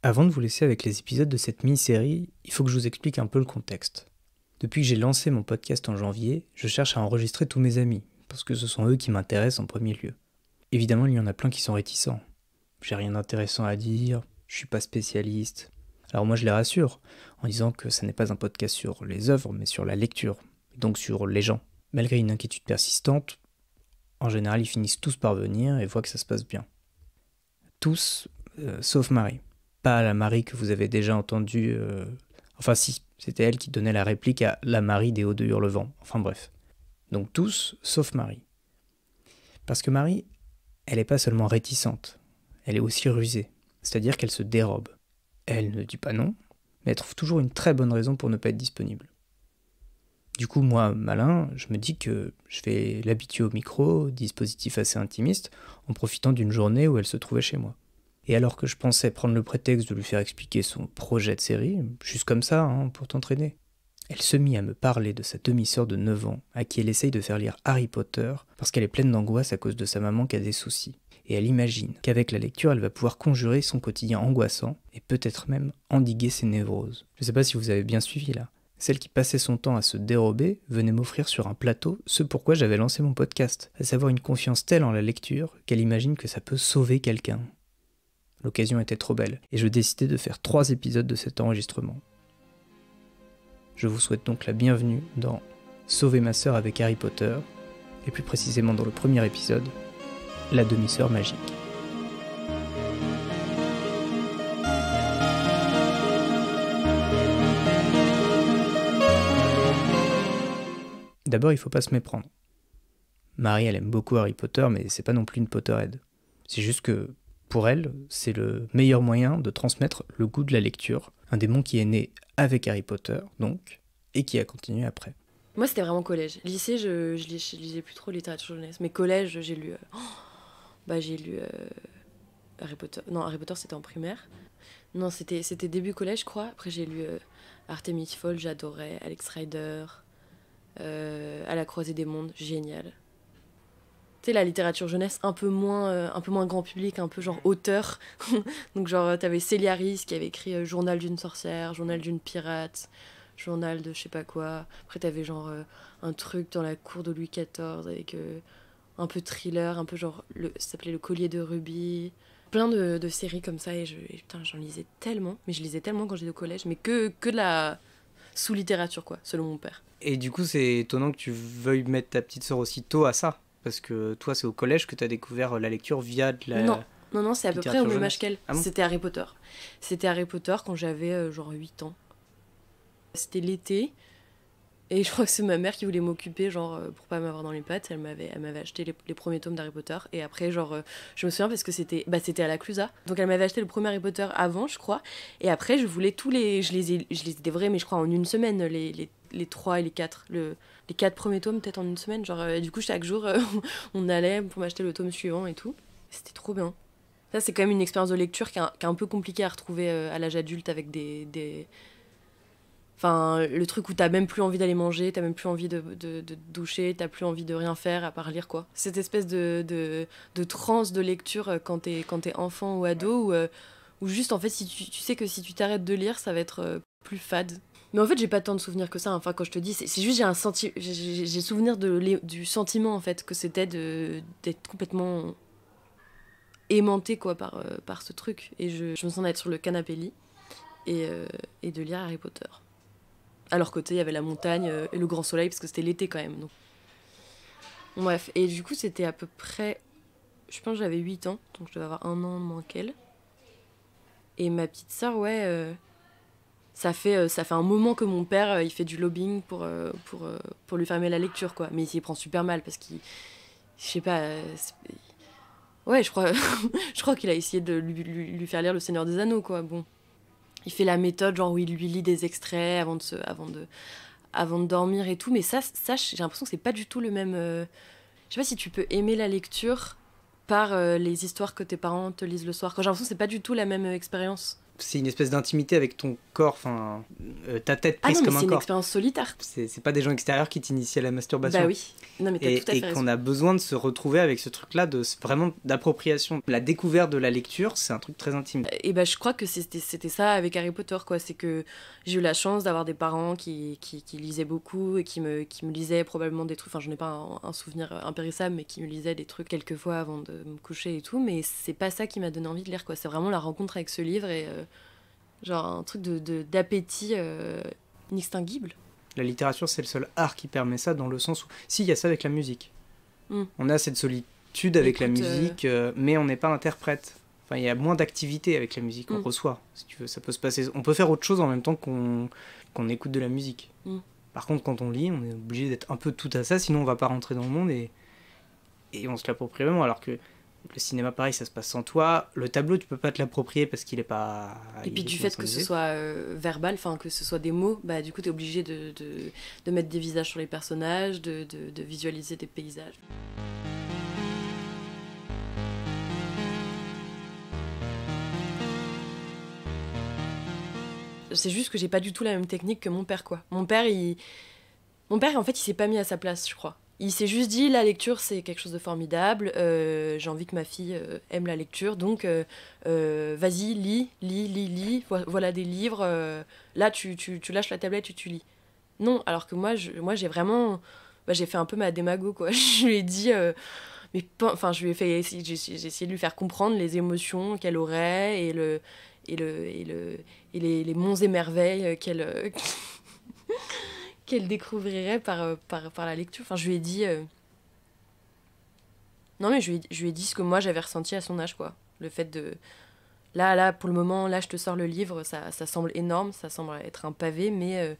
Avant de vous laisser avec les épisodes de cette mini-série, il faut que je vous explique un peu le contexte. Depuis que j'ai lancé mon podcast en janvier, je cherche à enregistrer tous mes amis, parce que ce sont eux qui m'intéressent en premier lieu. Évidemment, il y en a plein qui sont réticents. J'ai rien d'intéressant à dire, je suis pas spécialiste. Alors moi je les rassure, en disant que ce n'est pas un podcast sur les œuvres, mais sur la lecture, et donc sur les gens. Malgré une inquiétude persistante, en général ils finissent tous par venir et voient que ça se passe bien. Tous, sauf Marie. Pas la Marie que vous avez déjà entendue... Enfin si, c'était elle qui donnait la réplique à la Marie des Hauts de Hurlevent. Enfin bref. Donc tous, sauf Marie. Parce que Marie, elle n'est pas seulement réticente, elle est aussi rusée. C'est-à-dire qu'elle se dérobe. Elle ne dit pas non, mais elle trouve toujours une très bonne raison pour ne pas être disponible. Du coup, moi, malin, je me dis que je vais l'habituer au micro, dispositif assez intimiste, en profitant d'une journée où elle se trouvait chez moi. Et alors que je pensais prendre le prétexte de lui faire expliquer son projet de série, juste comme ça, pour t'entraîner, elle se mit à me parler de sa demi-sœur de 9 ans, à qui elle essaye de faire lire Harry Potter, parce qu'elle est pleine d'angoisse à cause de sa maman qui a des soucis. Et elle imagine qu'avec la lecture, elle va pouvoir conjurer son quotidien angoissant, et peut-être même endiguer ses névroses. Je sais pas si vous avez bien suivi là. Celle qui passait son temps à se dérober venait m'offrir sur un plateau ce pourquoi j'avais lancé mon podcast, à savoir une confiance telle en la lecture qu'elle imagine que ça peut sauver quelqu'un. L'occasion était trop belle, et je décidai de faire 3 épisodes de cet enregistrement. Je vous souhaite donc la bienvenue dans Sauver ma sœur avec Harry Potter, et plus précisément dans le premier épisode, La demi-sœur magique. D'abord, il faut pas se méprendre. Marie, elle aime beaucoup Harry Potter, mais c'est pas non plus une Potterhead. C'est juste que, pour elle, c'est le meilleur moyen de transmettre le goût de la lecture, un démon qui est né avec Harry Potter, donc, et qui a continué après. Moi, c'était vraiment collège. Lycée, je lisais plus trop littérature jeunesse. Mais collège, j'ai lu... Harry Potter. Non, Harry Potter, c'était en primaire. Non, c'était début collège, je crois. Après, j'ai lu Artemis Fowl, j'adorais. Alex Rider. À la croisée des mondes, génial. Tu sais, la littérature jeunesse, un peu moins grand public, un peu genre auteur. Donc, genre, t'avais Célia Harris qui avait écrit Journal d'une sorcière, Journal d'une pirate, Journal de je sais pas quoi. Après, t'avais genre un truc dans la cour de Louis XIV avec un peu thriller, un peu genre, ça s'appelait Le Collier de Rubis. Plein de séries comme ça, et putain, j'en lisais tellement. Mais je lisais tellement quand j'étais au collège, mais que de la sous-littérature, quoi, selon mon père. Et du coup, c'est étonnant que tu veuilles mettre ta petite sœur aussi tôt à ça, parce que toi, c'est au collège que tu as découvert la lecture via de la... Non, c'est à peu près au même âge qu'elle. Ah bon ? C'était Harry Potter. C'était Harry Potter quand j'avais genre 8 ans. C'était l'été, et je crois que c'est ma mère qui voulait m'occuper, genre, pour pas m'avoir dans les pattes. Elle m'avait acheté les premiers tomes d'Harry Potter, et après, genre, je me souviens parce que c'était à la Clusa. Donc elle m'avait acheté le premier Harry Potter avant, je crois, et après, je voulais tous les... Je les ai dévorés, mais je crois en une semaine, les 3 et les 4. Les 4 premiers tomes, peut-être en une semaine. Genre, du coup, chaque jour, on allait pour m'acheter le tome suivant et tout. C'était trop bien. Ça, c'est quand même une expérience de lecture qui est un peu compliquée à retrouver à l'âge adulte avec des... Enfin, le truc où t'as même plus envie d'aller manger, t'as même plus envie de doucher, t'as plus envie de rien faire à part lire, quoi. Cette espèce de transe de lecture quand t'es enfant ou ado, où juste, en fait, si tu sais que si tu t'arrêtes de lire, ça va être plus fade. Mais en fait, j'ai pas tant de souvenirs que ça. Enfin, quand je te dis, c'est juste j'ai souvenir du sentiment, en fait, que c'était d'être complètement aimantée, quoi, par ce truc. Et je me sens être sur le canapé lit et de lire Harry Potter. À leur côté, il y avait la montagne et le grand soleil, parce que c'était l'été quand même. Donc. Bref, et du coup, c'était à peu près... Je pense que j'avais 8 ans, donc je devais avoir 1 an moins qu'elle. Et ma petite sœur, ouais... Ça fait un moment que mon père, il fait du lobbying pour lui fermer la lecture, quoi. Mais il s'y prend super mal, parce qu'il... Je sais pas... ouais, je crois qu'il a essayé de lui faire lire Le Seigneur des Anneaux, quoi. Bon... Il fait la méthode, genre où il lui lit des extraits avant de dormir et tout. Mais ça j'ai l'impression que c'est pas du tout le même... Je sais pas si tu peux aimer la lecture par les histoires que tes parents te lisent le soir. Quand j'ai l'impression que c'est pas du tout la même expérience. c'est une espèce d'intimité avec ton corps, enfin, ta tête Ah prise non, mais comme un c'est une corps. expérience solitaire. C'est pas des gens extérieurs qui t'initient à la masturbation. Bah oui. Non, mais t'as tout à fait Et raison. qu'on a besoin de se retrouver avec ce truc-là, vraiment d'appropriation. La découverte de la lecture, c'est un truc très intime. Et bah, je crois que c'était ça avec Harry Potter, quoi. C'est que j'ai eu la chance d'avoir des parents qui lisaient beaucoup et qui me lisaient probablement des trucs. Enfin, je n'ai pas un souvenir impérissable, mais qui me lisaient des trucs quelques fois avant de me coucher et tout. Mais c'est pas ça qui m'a donné envie de lire, quoi. C'est vraiment la rencontre avec ce livre et genre un truc d'appétit inextinguible. La littérature, c'est le seul art qui permet ça, dans le sens où... Si, il y a ça avec la musique. On a cette solitude avec la musique, mais on n'est pas interprète. Enfin, il y a moins d'activité avec la musique, on reçoit, si tu veux. Ça peut se passer... On peut faire autre chose en même temps qu'on écoute de la musique. Par contre, quand on lit, on est obligé d'être un peu tout à ça, sinon on va pas rentrer dans le monde et on se l'approprie vraiment, alors que le cinéma, pareil, ça se passe sans toi. Le tableau, tu peux pas te l'approprier parce qu'il est pas... Et puis du fait que ce soit verbal, enfin que ce soit des mots, bah du coup t'es obligé de mettre des visages sur les personnages, de visualiser des paysages. C'est juste que j'ai pas du tout la même technique que mon père, quoi. Mon père, en fait, il s'est pas mis à sa place, je crois. Il s'est juste dit, la lecture, c'est quelque chose de formidable, j'ai envie que ma fille aime la lecture, donc vas-y, lis, voilà des livres, là, tu lâches la tablette et tu lis. Non, alors que moi j'ai vraiment... Bah, j'ai fait un peu ma démago, quoi. Je lui ai dit... Enfin, j'ai essayé de lui faire comprendre les émotions qu'elle aurait et les monts et merveilles qu'elle découvrirait par la lecture. Enfin, je lui ai dit... Non, mais je lui ai dit ce que moi j'avais ressenti à son âge, quoi. Le fait de... Là, pour le moment, là, je te sors le livre, ça semble énorme, ça semble être un pavé, mais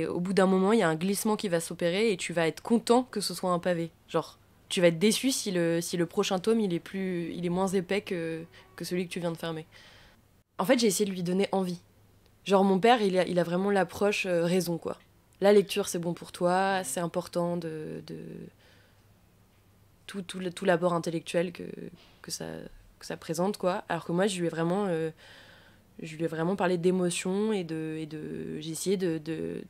au bout d'un moment, il y a un glissement qui va s'opérer et tu vas être content que ce soit un pavé. Genre, tu vas être déçu si le prochain tome, il est moins épais que celui que tu viens de fermer. En fait, j'ai essayé de lui donner envie. Genre, mon père, il a vraiment l'approche raison, quoi. La lecture, c'est bon pour toi, c'est important de tout l'apport intellectuel que ça présente, quoi. Alors que moi, je lui ai vraiment parlé d'émotions et j'ai essayé de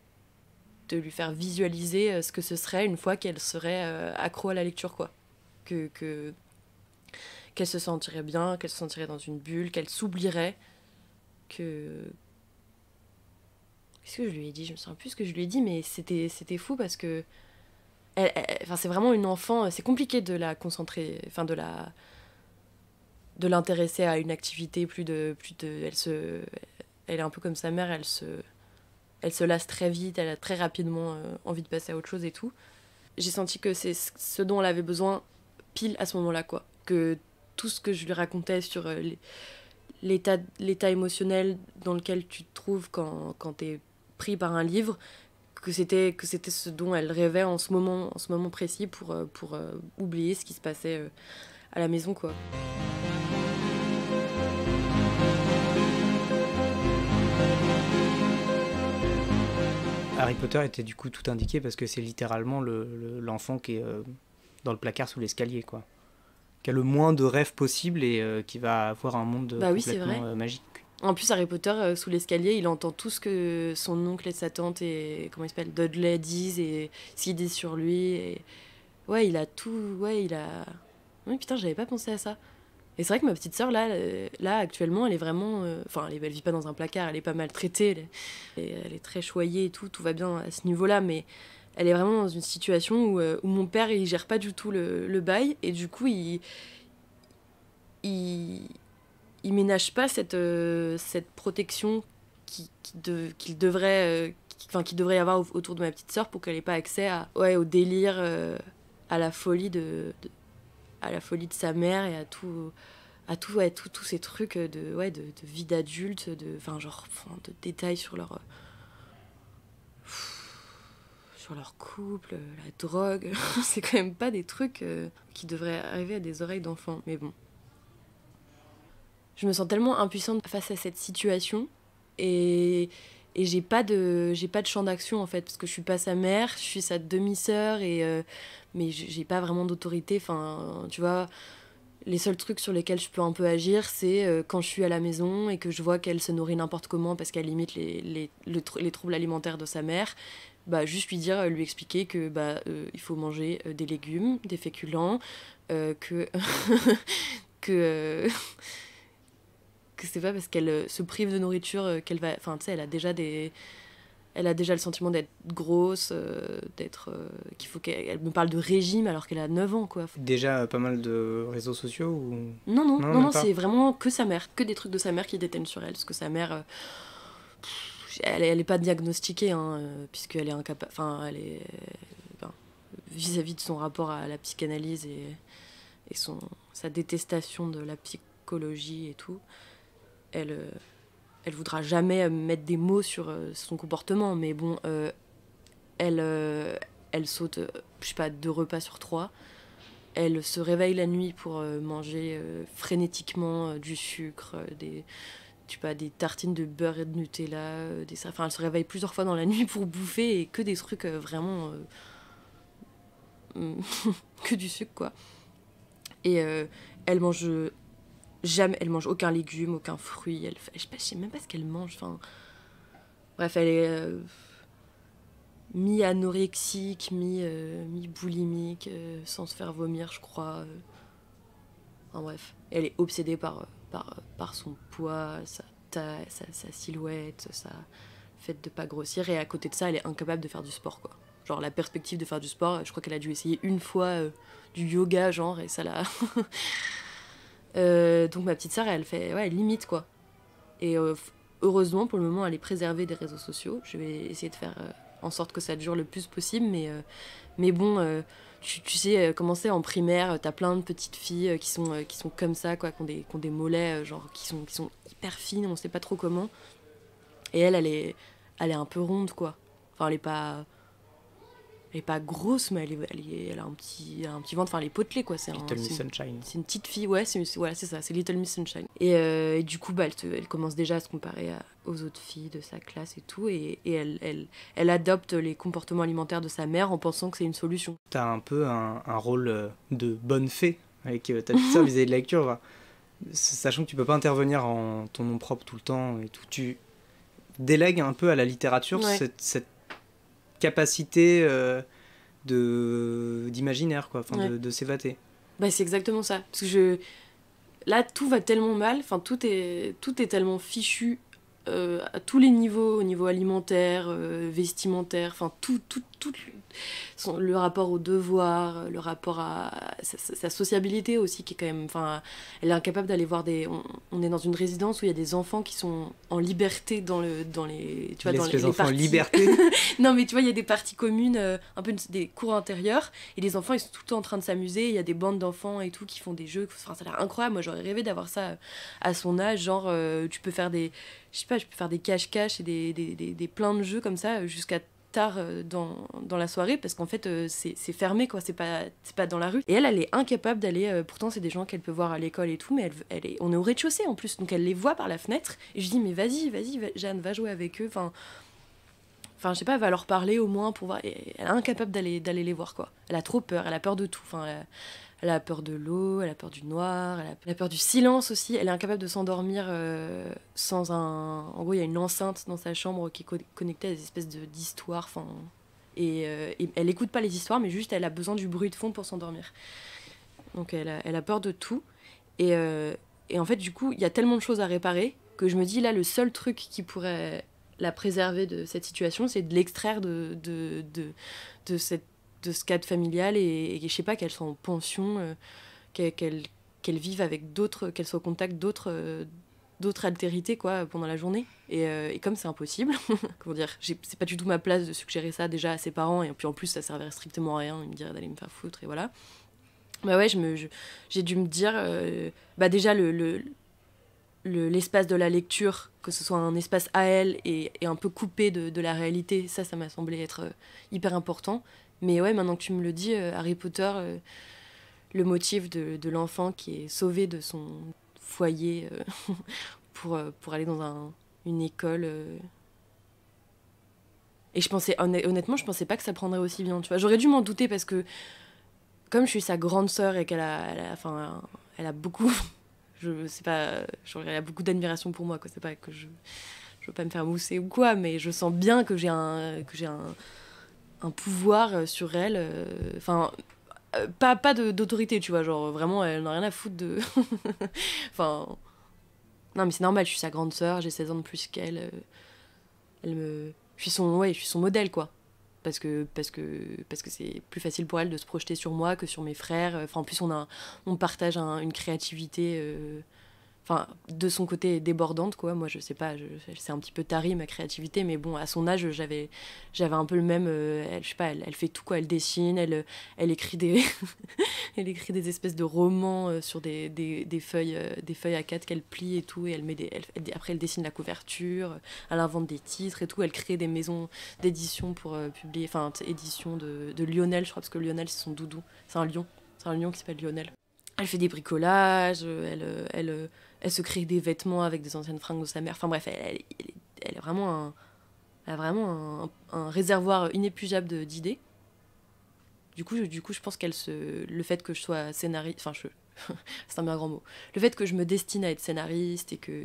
lui faire visualiser ce que ce serait une fois qu'elle serait accro à la lecture, quoi. Qu'elle se sentirait bien, qu'elle se sentirait dans une bulle, qu'elle s'oublierait, Qu'est-ce que je lui ai dit ? Je me souviens plus ce que je lui ai dit, mais c'était fou parce que enfin, c'est vraiment une enfant, c'est compliqué de la concentrer, enfin de l'intéresser à une activité elle est un peu comme sa mère, elle se lasse très vite, elle a très rapidement envie de passer à autre chose et tout. J'ai senti que c'est ce dont elle avait besoin pile à ce moment-là, quoi. Que tout ce que je lui racontais sur l'état émotionnel dans lequel tu te trouves quand t'es pris par un livre, que c'était ce dont elle rêvait en ce moment précis pour oublier ce qui se passait à la maison, quoi. Harry Potter était du coup tout indiqué parce que c'est littéralement l'enfant qui est dans le placard sous l'escalier, quoi. Qui a le moins de rêves possible et qui va avoir un monde complètement magique. En plus, Harry Potter, sous l'escalier, il entend tout ce que son oncle et sa tante et, comment il s'appelle, Dudley disent et ce qu'ils disent sur lui. Et... Ouais, il a tout... Ouais, il a... Oui, putain, j'avais pas pensé à ça. Et c'est vrai que ma petite sœur, là actuellement, elle est vraiment... Enfin, elle vit pas dans un placard, elle est pas maltraitée, elle est très choyée et tout va bien à ce niveau-là, mais elle est vraiment dans une situation où mon père, il gère pas du tout le bail, et du coup, il ménage pas cette protection qu'il devrait y avoir autour de ma petite sœur pour qu'elle ait pas accès au délire, à la folie de sa mère et à tous ces trucs de vie d'adulte, de détails sur leur couple, la drogue. C'est quand même pas des trucs qui devraient arriver à des oreilles d'enfants, mais bon. Je me sens tellement impuissante face à cette situation et j'ai pas de champ d'action, en fait, parce que je suis pas sa mère, je suis sa demi-sœur mais j'ai pas vraiment d'autorité. Enfin, tu vois, Les seuls trucs sur lesquels je peux un peu agir, c'est quand je suis à la maison et que je vois qu'elle se nourrit n'importe comment parce qu'elle limite les troubles alimentaires de sa mère. Bah, juste lui dire, lui expliquer que il faut manger des légumes, des féculents, que que que c'est pas parce qu'elle se prive de nourriture qu'elle va, enfin tu sais, elle a déjà le sentiment d'être grosse, qu'il faut qu'elle me parle de régime alors qu'elle a 9 ans, quoi. Déjà pas mal de réseaux sociaux ou... Non, c'est vraiment que sa mère, que des trucs de sa mère qui détiennent sur elle, parce que sa mère, elle est pas diagnostiquée, hein, puisqu'elle est incapable, enfin, elle est, vis-à-vis de son rapport à la psychanalyse et sa détestation de la psychologie et tout, elle voudra jamais mettre des mots sur son comportement, mais bon, elle saute, je sais pas, 2 repas sur 3. Elle se réveille la nuit pour manger frénétiquement du sucre, des tartines de beurre et de Nutella. Enfin, elle se réveille plusieurs fois dans la nuit pour bouffer et que des trucs vraiment... que du sucre, quoi. Et elle mange jamais, elle mange aucun légume, aucun fruit. Je sais même pas ce qu'elle mange. Enfin, bref, elle est mi-anorexique, mi-boulimique, sans se faire vomir, je crois. Enfin bref, elle est obsédée par son poids, sa taille, sa silhouette, sa fait de pas grossir. Et à côté de ça, elle est incapable de faire du sport, quoi. Genre la perspective de faire du sport, je crois qu'elle a dû essayer une fois du yoga, genre, et ça l'a... donc ma petite sœur, elle fait, ouais, elle limite, quoi. Et heureusement, pour le moment, elle est préservée des réseaux sociaux. Je vais essayer de faire en sorte que ça dure le plus possible, mais bon, tu sais, comment c'est en primaire, t'as plein de petites filles qui sont comme ça, quoi, qui ont des mollets, genre, qui sont hyper fines, on sait pas trop comment. Et elle est un peu ronde, quoi. Enfin, elle est pas grosse, mais elle a un petit ventre, enfin elle est potelée, quoi. Little Miss Sunshine. C'est une petite fille, ouais, voilà, c'est ça, c'est Little Miss Sunshine. Et du coup, elle commence déjà à se comparer aux autres filles de sa classe et tout, et elle adopte les comportements alimentaires de sa mère en pensant que c'est une solution. T'as un peu un rôle de bonne fée avec ta petite sœur vis-à-vis de la lecture, va. Sachant que tu peux pas intervenir en ton nom propre tout le temps et tout, tu délègues un peu à la littérature cette capacité d'imaginaire, quoi, de s'évader. Bah, c'est exactement ça. Parce que là, tout va tellement mal, enfin, tout est tellement fichu à tous les niveaux, au niveau alimentaire, vestimentaire, enfin, tout le rapport au devoir, le rapport à sa sociabilité aussi, qui est quand même, enfin, elle est incapable d'aller voir on est dans une résidence où il y a des enfants qui sont en liberté dans les, tu vois, dans les enfants parties. En liberté. Non, mais tu vois, il y a des parties communes, un peu des cours intérieurs, et les enfants, ils sont tout le temps en train de s'amuser, il y a des bandes d'enfants et tout qui font des jeux, enfin, ça a l'air incroyable. Moi, j'aurais rêvé d'avoir ça à son âge, genre, tu peux faire je sais pas, je peux faire des cache-cache et des plein de jeux comme ça jusqu'à tard dans la soirée, parce qu'en fait c'est fermé, quoi, c'est pas dans la rue, et elle est incapable d'aller, pourtant c'est des gens qu'elle peut voir à l'école et tout, mais on est au rez-de-chaussée en plus, donc elle les voit par la fenêtre, et je dis mais vas-y Jeanne, va jouer avec eux, enfin je sais pas, va leur parler au moins pour voir, et elle est incapable d'aller les voir, quoi. Elle a trop peur, elle a peur de tout, enfin elle a peur de l'eau, elle a peur du noir, elle a peur du silence aussi. Elle est incapable de s'endormir sans un... En gros, il y a une enceinte dans sa chambre qui est connectée à des espèces d'histoires. Enfin, et elle écoute pas les histoires, mais juste elle a besoin du bruit de fond pour s'endormir. Donc elle a peur de tout. Et en fait, du coup, il y a tellement de choses à réparer que je me dis, là, le seul truc qui pourrait la préserver de cette situation, c'est de l'extraire de ce cadre familial, et je sais pas, qu'elle soit en pension, qu'elle vive avec d'autres, qu'elle soit au contact d'autres altérités, quoi, pendant la journée. Et comme c'est impossible, comment dire, c'est pas du tout ma place de suggérer ça déjà à ses parents, et puis en plus ça servirait strictement à rien, ils me diraient d'aller me faire foutre, et voilà. Bah ouais, j'ai dû me dire, déjà l'espace de la lecture, que ce soit un espace à elle et un peu coupé de la réalité, ça m'a semblé être hyper important. Mais ouais, maintenant que tu me le dis, Harry Potter, le motif de l'enfant qui est sauvé de son foyer pour aller dans une école. Et je pensais, honnêtement, je pensais pas que ça prendrait aussi bien, tu vois. J'aurais dû m'en douter, parce que comme je suis sa grande sœur et qu'elle elle a beaucoup... elle a beaucoup d'admiration pour moi, quoi. C'est pas que je veux pas me faire mousser ou quoi, mais je sens bien que j'ai un pouvoir sur elle. Enfin, pas d'autorité, tu vois. Genre, vraiment, elle n'a rien à foutre de... Enfin... Non, mais c'est normal, je suis sa grande sœur, j'ai 16 ans de plus qu'elle. Je suis son modèle, quoi. Parce que c'est plus facile pour elle de se projeter sur moi que sur mes frères. Enfin, en plus, on partage une créativité... Enfin, de son côté débordante, quoi. Moi, je sais pas, c'est un petit peu tari, ma créativité, mais bon, à son âge, j'avais un peu le même... je sais pas, elle fait tout, quoi. Elle dessine, elle écrit des... elle écrit des espèces de romans sur des feuilles A4 qu'elle plie et tout, et après, elle dessine la couverture, elle invente des titres et tout, elle crée des maisons d'édition pour publier... Enfin, édition de Lionel, je crois, parce que Lionel, c'est son doudou. C'est un lion qui s'appelle Lionel. Elle fait des bricolages, elle se crée des vêtements avec des anciennes fringues de sa mère. Enfin bref, elle a vraiment un réservoir inépuisable d'idées. Du coup, je pense le fait que je sois scénariste... Enfin, c'est un bien grand mot. Le fait que je me destine à être scénariste et que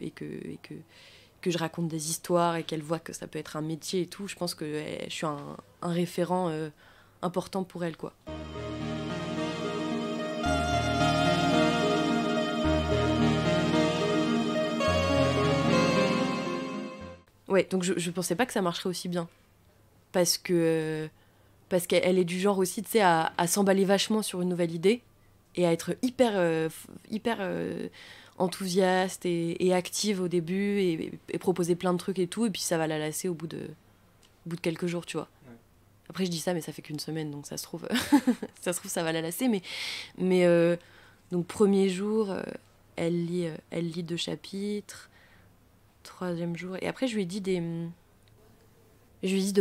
je raconte des histoires et qu'elle voit que ça peut être un métier et tout, je pense que je suis un référent important pour elle, quoi. Ouais, donc je pensais pas que ça marcherait aussi bien. Parce qu'elle est du genre aussi, tu sais, à s'emballer vachement sur une nouvelle idée et à être hyper enthousiaste et active au début et proposer plein de trucs et tout, et puis ça va la lasser au bout de quelques jours, tu vois. Ouais. Après, je dis ça, mais ça fait qu'une semaine, donc ça se trouve, ça va la lasser. Mais donc, premier jour, elle lit 2 chapitres. 3e jour, et après je lui ai dit de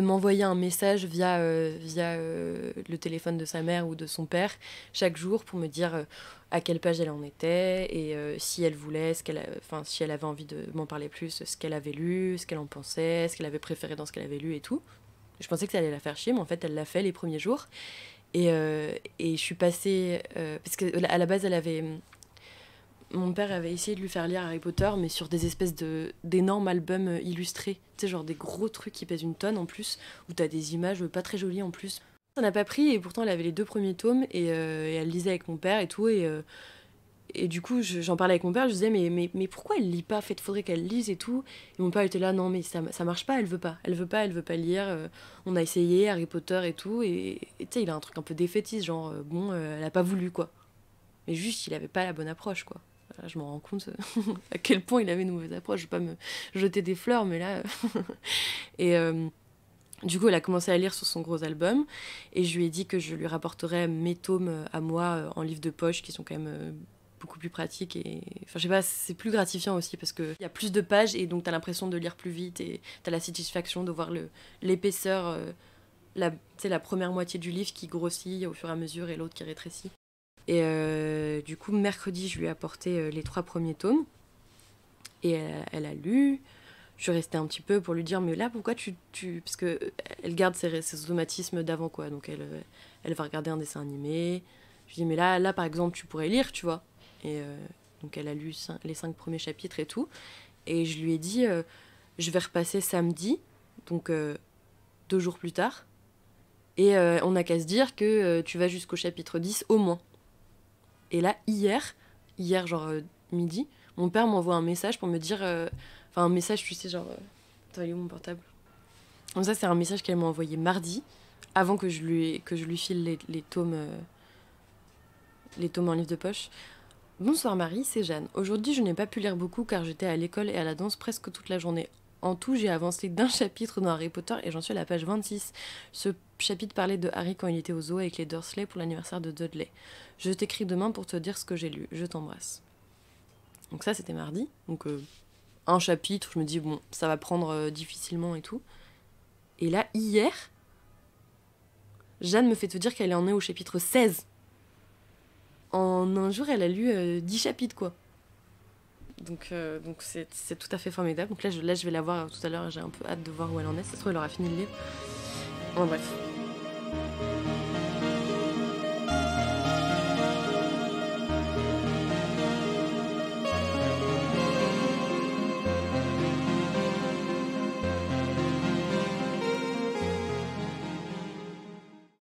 m'envoyer un message via le téléphone de sa mère ou de son père chaque jour pour me dire à quelle page elle en était et si elle voulait, si elle avait envie de m'en parler plus, ce qu'elle avait lu, ce qu'elle en pensait, ce qu'elle avait préféré dans ce qu'elle avait lu et tout. Je pensais que ça allait la faire chier, mais en fait elle l'a fait les premiers jours et je suis passée parce qu'à la base mon père avait essayé de lui faire lire Harry Potter, mais sur des espèces d'énormes albums illustrés. Tu sais, genre des gros trucs qui pèsent une tonne en plus, où t'as des images pas très jolies en plus. Ça n'a pas pris, et pourtant elle avait les 2 premiers tomes, et elle lisait avec mon père et tout, et du coup j'en parlais avec mon père, je disais mais pourquoi elle lit pas, faudrait qu'elle lise et tout. Et mon père était là, non mais ça marche pas, elle veut pas lire, on a essayé Harry Potter et tout, et tu sais, il a un truc un peu défaitiste, genre elle a pas voulu, quoi. Mais juste, il avait pas la bonne approche, quoi. Là, je me rends compte à quel point il avait une mauvaise approche. Je vais pas me jeter des fleurs, mais là... Et du coup, elle a commencé à lire sur son gros album. Et je lui ai dit que je lui rapporterais mes tomes à moi en livre de poche, qui sont quand même beaucoup plus pratiques. Et... Enfin, je sais pas, c'est plus gratifiant aussi, parce qu'il y a plus de pages, et donc t'as l'impression de lire plus vite, et t'as la satisfaction de voir l'épaisseur, la première moitié du livre qui grossit au fur et à mesure, et l'autre qui rétrécit. Et du coup, mercredi, je lui ai apporté les 3 premiers tomes. Et elle a lu. Je suis restée un petit peu pour lui dire, mais là, pourquoi tu... Parce qu'elle garde ses automatismes d'avant, quoi. Donc, elle va regarder un dessin animé. Je lui dis, mais là, par exemple, tu pourrais lire, tu vois. Et donc, elle a lu les 5 premiers chapitres et tout. Et je lui ai dit, je vais repasser samedi, donc 2 jours plus tard. Et on n'a qu'à se dire que tu vas jusqu'au chapitre 10 au moins. Et là, hier genre midi, mon père m'envoie un message pour me dire... un message, tu sais, genre... Attends, il est où mon portable ? Donc ça, c'est un message qu'elle m'a envoyé mardi, avant que je lui file les tomes en livre de poche. Bonsoir Marie, c'est Jeanne. Aujourd'hui, je n'ai pas pu lire beaucoup car j'étais à l'école et à la danse presque toute la journée. En tout, j'ai avancé d'1 chapitre dans Harry Potter et j'en suis à la page 26. Ce chapitre parlait de Harry quand il était au zoo avec les Dursley pour l'anniversaire de Dudley. Je t'écris demain pour te dire ce que j'ai lu. Je t'embrasse. Donc ça, c'était mardi. Donc un chapitre, je me dis, bon, ça va prendre difficilement et tout. Et là, hier, Jeanne me fait te dire qu'elle en est au chapitre 16. En un jour, elle a lu 10 chapitres, quoi. Donc c'est tout à fait formidable. Donc là, je vais la voir tout à l'heure. J'ai un peu hâte de voir où elle en est. Ça se trouve, elle aura fini le livre. Bon, bref.